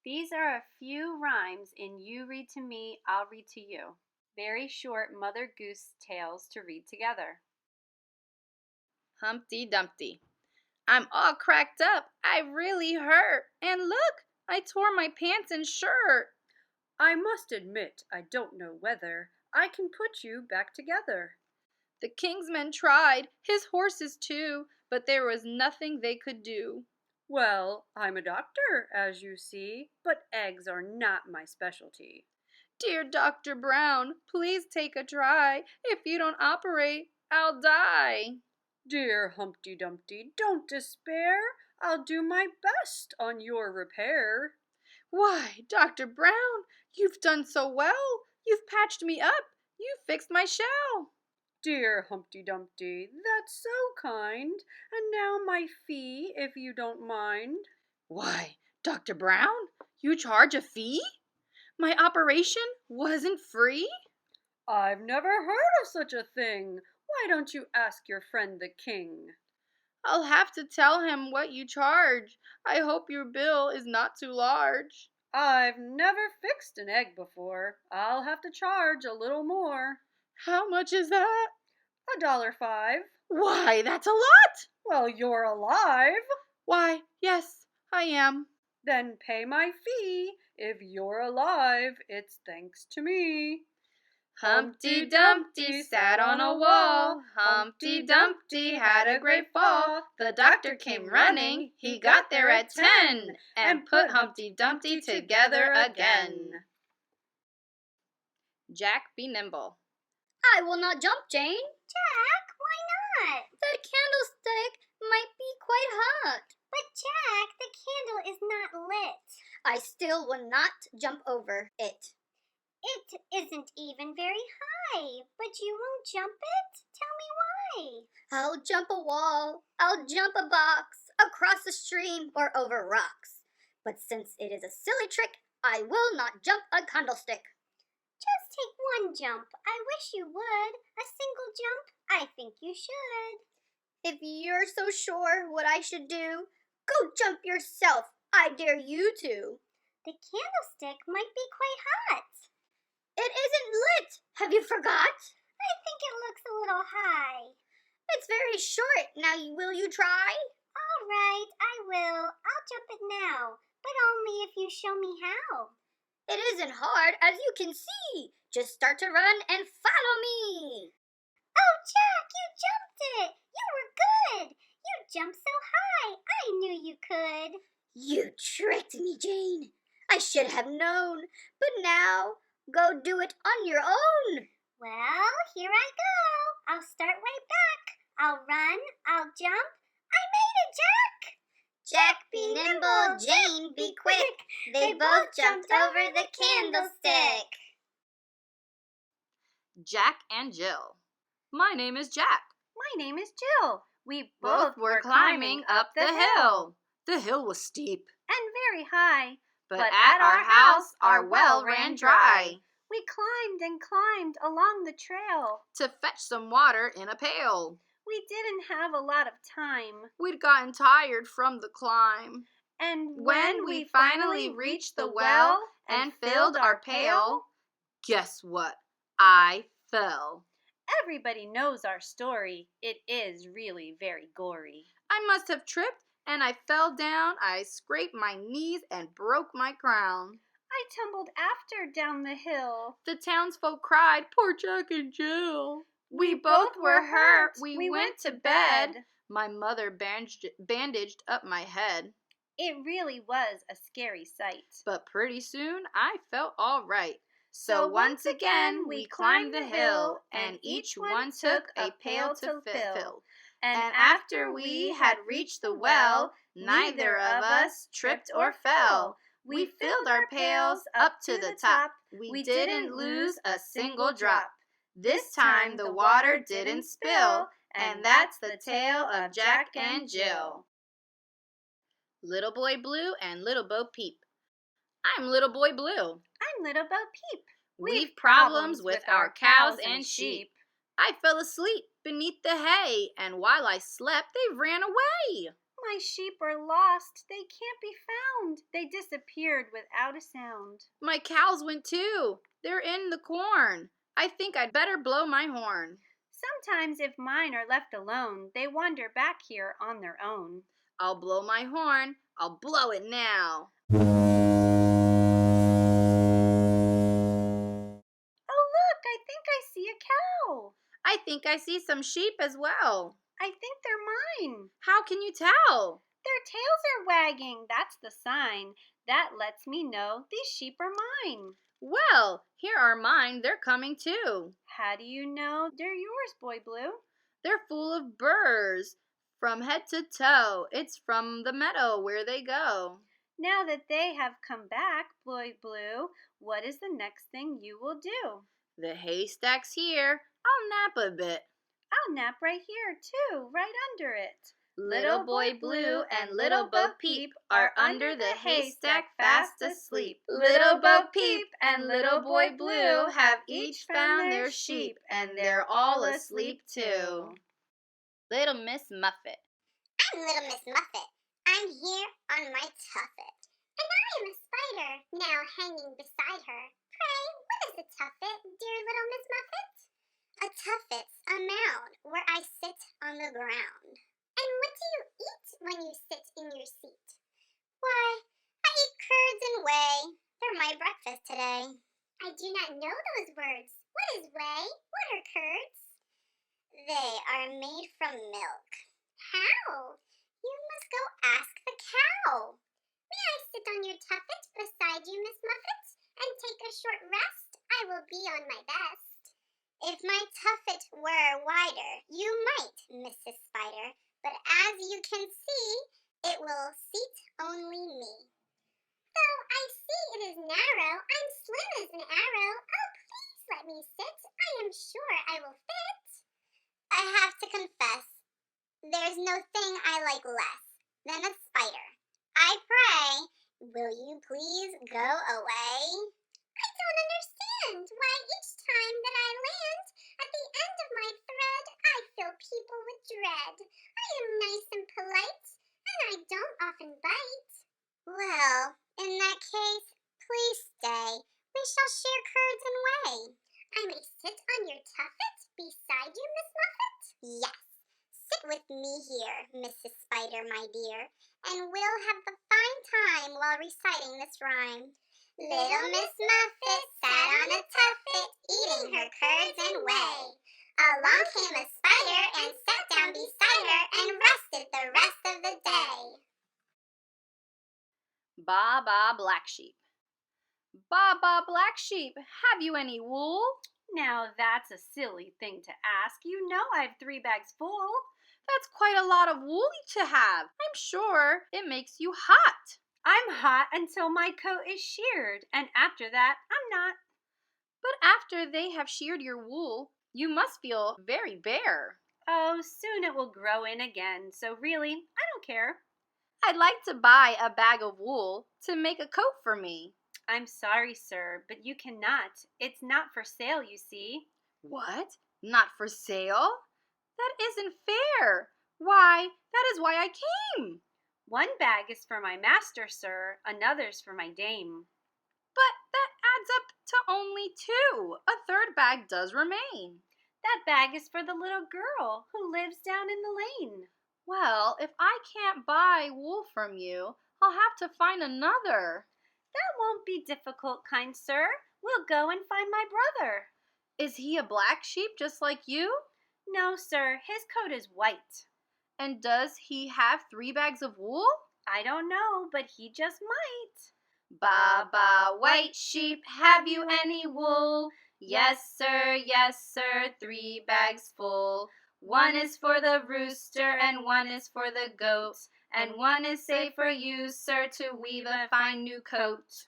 These are a few rhymes in You Read to Me, I'll Read to You. Very short Mother Goose tales to read together. Humpty Dumpty. I'm all cracked up. I really hurt. And look, I tore my pants and shirt. I must admit, I don't know whether I can put you back together. The king's men tried, his horses too, but there was nothing they could do. Well, I'm a doctor, as you see, but eggs are not my specialty. Dear Dr. Brown, please take a try. If you don't operate, I'll die. Dear Humpty Dumpty, don't despair. I'll do my best on your repair. Why, Dr. Brown, you've done so well. You've patched me up. You've fixed my shell. Dear Humpty Dumpty, that's so kind. And now my fee, if you don't mind. Why, Dr. Brown, you charge a fee? My operation wasn't free? I've never heard of such a thing. Why don't you ask your friend the king? I'll have to tell him what you charge. I hope your bill is not too large. I've never fixed an egg before. I'll have to charge a little more. How much is that? $1.05. Why, that's a lot! Well, you're alive. Why, yes, I am. Then pay my fee. If you're alive, it's thanks to me. Humpty Dumpty sat on a wall. Humpty Dumpty had a great fall. The doctor came running. He got there at 10 and put Humpty Dumpty together again. Jack, Be Nimble. I will not jump, Jane. Jack, why not? The candlestick might be quite hot. But Jack, the candle is not lit. I still will not jump over it. It isn't even very high, but you won't jump it? Tell me why. I'll jump a wall, I'll jump a box, across a stream or over rocks. But since it is a silly trick, I will not jump a candlestick. Just take one jump. I wish you would. A single jump? I think you should. If you're so sure what I should do, go jump yourself. I dare you to. The candlestick might be quite hot. It isn't lit. Have you forgot? I think it looks a little high. It's very short. Now, will you try? All right, I will. I'll jump it now, but only if you show me how. It isn't hard, as you can see. Just start to run and follow me. Oh, Jack, you jumped it. You were good. You jumped so high. I knew you could. You tricked me, Jane. I should have known. But now, go do it on your own. Well, here I go. I'll start way back. I'll run. I'll jump. I made it, Jack. Jack, be nimble. Jane, be quick. They both jumped over the candlestick. Jack and Jill. My name is Jack. My name is Jill. We Both were climbing up the hill. The hill was steep, and very high. but at our house our well ran dry. We climbed and climbed along the trail. To fetch some water in a pail. We didn't have a lot of time. We'd gotten tired from the climb. And When we finally reached the well and filled our pail, guess what? I fell. everybody knows our story. It is really very gory. I must have tripped, and I fell down. I scraped my knees and broke my crown. I tumbled after down the hill. The townsfolk cried, "Poor Jack and Jill." We both were hurt. We went to bed. My mother bandaged up my head. It really was a scary sight. But pretty soon I felt all right. So once again we climbed the hill, and each one took a pail to fill. And after we had reached the well, neither of us tripped or fell. We filled our pails up to the top. We didn't lose a single drop. This time the water didn't spill, and that's the tale of Jack and Jill. Little Boy Blue and Little Bo Peep. I'm Little Boy Blue. I'm Little Bo Peep. We've problems with our cows and sheep. I fell asleep beneath the hay, and while I slept, they ran away. My sheep are lost. They can't be found. They disappeared without a sound. My cows went too. They're in the corn. I think I'd better blow my horn. Sometimes if mine are left alone, they wander back here on their own. I'll blow my horn. I'll blow it now. Oh, look, I think I see a cow. I think I see some sheep as well. I think they're mine. How can you tell? Their tails are wagging. That's the sign. That lets me know these sheep are mine. Well, here are mine. They're coming too. How do you know they're yours, Boy Blue? They're full of burrs from head to toe. It's from the meadow where they go. Now that they have come back, Boy Blue, what is the next thing you will do? The haystack's here. I'll nap a bit. I'll nap right here, too, right under it. Little Boy Blue and Little Bo Peep are under the haystack fast asleep. Little Bo Peep and Little Boy Blue have each found their sheep, and they're all asleep too. Little Miss Muffet. I'm Little Miss Muffet. I'm here on my tuffet. And I am a spider, now hanging beside her. Pray, what is a tuffet, dear Little Miss Muffet? A tuffet's a mound where I sit on the ground. And what do you eat when you sit in your seat? Why, I eat curds and whey. They're my breakfast today. I do not know those words. What is whey? What are curds? They are made from milk. How? You must go ask the cow. May I sit on your tuffet beside you, Miss Muffet, and take a short rest? I will be on my best. If my tuffet were wider, you might, Mrs. Spider, but as you can see, it will seat only me. Though I see it is narrow, I'm slim as an arrow. Oh, please let me sit. I am sure I will fit. I have to confess, there's no thing I like less than a spider. I pray, will you please go away? I don't understand why each time that I land, at the end of my thread, I fill people with dread. I am nice and polite, and I don't often bite. Well, in that case, please stay. We shall share curds and whey. I may sit on your tuffet beside you, Miss Muffet? Yes, sit with me here, Mrs. Spider, my dear, and we'll have a fine time while reciting this rhyme. Little Miss Muffet sat on a tuffet, eating her curds and whey. Along came a spider and sat down beside her and rested the rest of the day. Ba, ba, black sheep. Ba, ba, black sheep, have you any wool? Now that's a silly thing to ask. You know I've 3 bags full. That's quite a lot of wool to have. I'm sure it makes you hot. I'm hot until my coat is sheared, and after that, I'm not. But after they have sheared your wool, you must feel very bare. Oh, soon it will grow in again, so really, I don't care. I'd like to buy a bag of wool to make a coat for me. I'm sorry, sir, but you cannot. It's not for sale, you see. What? Not for sale? That isn't fair. Why, that is why I came. 1 bag is for my master, sir. Another's for my dame. But that adds up to only 2. A 3rd bag does remain. That bag is for the little girl who lives down in the lane. Well, if I can't buy wool from you, I'll have to find another. That won't be difficult, kind sir. We'll go and find my brother. Is he a black sheep just like you? No, sir. His coat is white. And does he have 3 bags of wool? I don't know, but he just might. Ba, ba, white sheep, have you any wool? Yes, sir, 3 bags full. 1 is for the rooster, and 1 is for the goat, and 1 is safe for you, sir, to weave a fine new coat.